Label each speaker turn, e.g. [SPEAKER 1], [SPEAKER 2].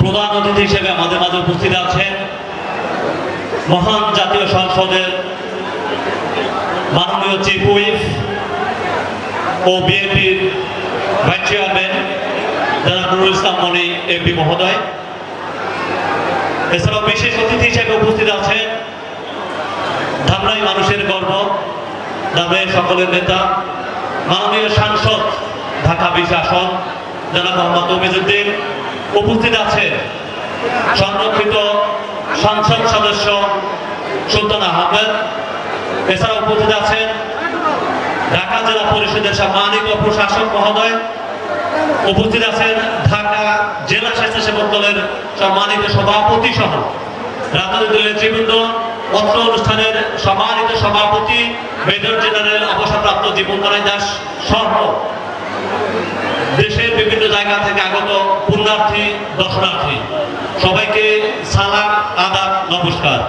[SPEAKER 1] প্রধান অতিথি হিসেবে আমাদের মাঝে উপস্থিত আছেন মহান জাতীয় সংসদের মাননীয় চিফ হুইপ ও বিএনপির ভাইস চেয়ারম্যান জনাব নুরুল ইসলাম মনি এমপি মহোদয়। এছাড়াও বিশেষ অতিথি হিসেবে উপস্থিত আছেন ধামরাই মানুষের গর্ব, ধামরাই সকলের নেতা মাননীয় সাংসদ ঢাকা ২০ আসন জনাব মোহাম্মদ তৌহিদুদ্দিন। উপস্থিত আছেন সংরক্ষিত সংসদ সদস্য সুলতান আহমেদ। এছাড়া উপস্থিত আছেন ঢাকা জেলা পরিষদের সম্মানিত প্রশাসক মহোদয়। উপস্থিত আছেন ঢাকা জেলা স্বেচ্ছাসেবক দলের সম্মানিত সভাপতি সহ রাজনৈতিক দলের নেতৃবৃন্দ, অত্র অনুষ্ঠানের সম্মানিত সভাপতি মেজর জেনারেল অবসরপ্রাপ্ত জীবনদারাই দাস সহ দেশের বিভিন্ন জায়গা থেকে আগত পুণ্যার্থী দর্শনার্থী সবাইকে সালাম, আদাব, নমস্কার।